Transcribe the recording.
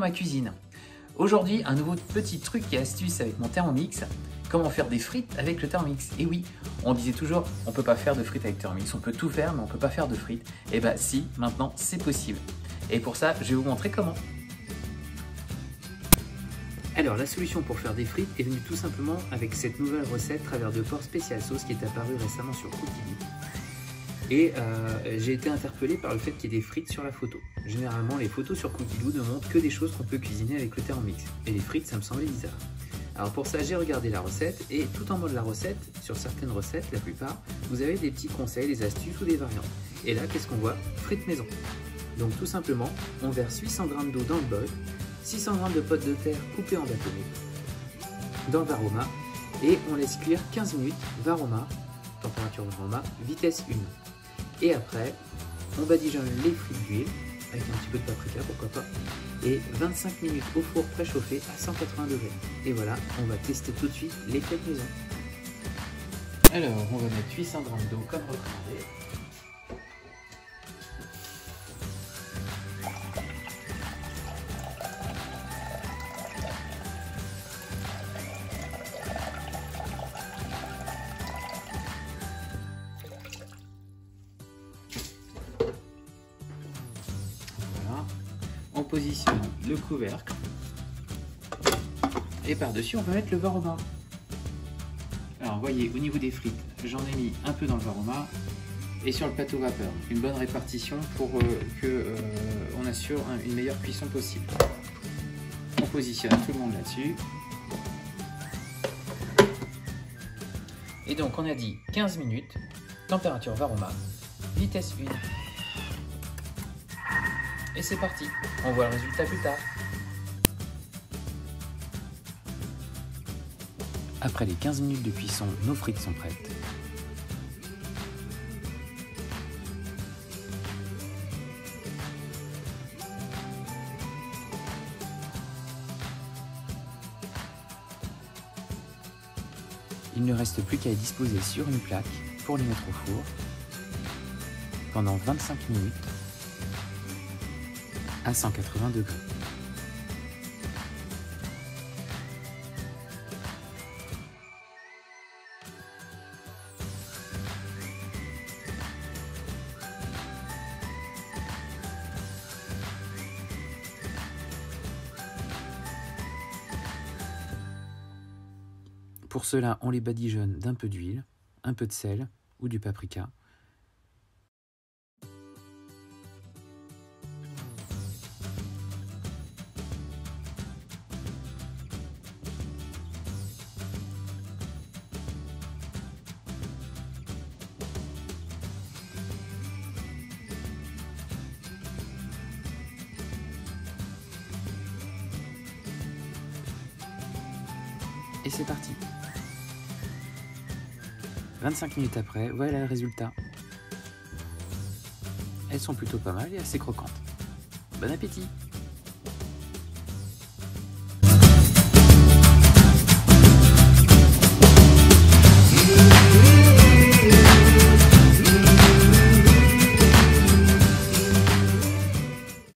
ma cuisine. Aujourd'hui, un nouveau petit truc et astuce avec mon Thermomix. Comment faire des frites avec le Thermomix. Et oui, on disait toujours, on peut pas faire de frites avec Thermomix, on peut tout faire, mais on peut pas faire de frites. Et bah si, maintenant c'est possible. Et pour ça, je vais vous montrer comment. Alors, la solution pour faire des frites est venue tout simplement avec cette nouvelle recette travers de porc spécial sauce qui est apparue récemment sur Cookidoo. Et j'ai été interpellé par le fait qu'il y ait des frites sur la photo. Généralement, les photos sur Cookidoo ne montrent que des choses qu'on peut cuisiner avec le Thermomix. Et les frites, ça me semblait bizarre. Alors pour ça, j'ai regardé la recette et tout en bas de la recette, sur certaines recettes, la plupart, vous avez des petits conseils, des astuces ou des variantes. Et là, qu'est-ce qu'on voit? Frites maison. Donc tout simplement, on verse 800 g d'eau dans le bol, 600 g de pommes de terre coupées en bâtonnets, dans le varoma, et on laisse cuire 15 minutes, varoma, température varoma, vitesse 1. Et après, on badigeonne les frites d'huile, avec un petit peu de paprika, pourquoi pas, et 25 minutes au four préchauffé à 180 degrés. Et voilà, on va tester tout de suite les frites maison. Alors, on va mettre 800 g d'eau comme recommandé. On positionne le couvercle et par-dessus on va mettre le varoma. Alors vous voyez, au niveau des frites, j'en ai mis un peu dans le varoma et sur le plateau vapeur. Une bonne répartition pour qu'on assure une meilleure cuisson possible. On positionne tout le monde là-dessus. Et donc on a dit 15 minutes, température varoma, vitesse 1. Et c'est parti, on voit le résultat plus tard. Après les 15 minutes de cuisson, nos frites sont prêtes. Il ne reste plus qu'à les disposer sur une plaque pour les mettre au four pendant 25 minutes à 180 degrés. Pour cela, on les badigeonne d'un peu d'huile, un peu de sel ou du paprika. Et c'est parti. 25 minutes après, voilà le résultat. Elles sont plutôt pas mal et assez croquantes. Bon appétit!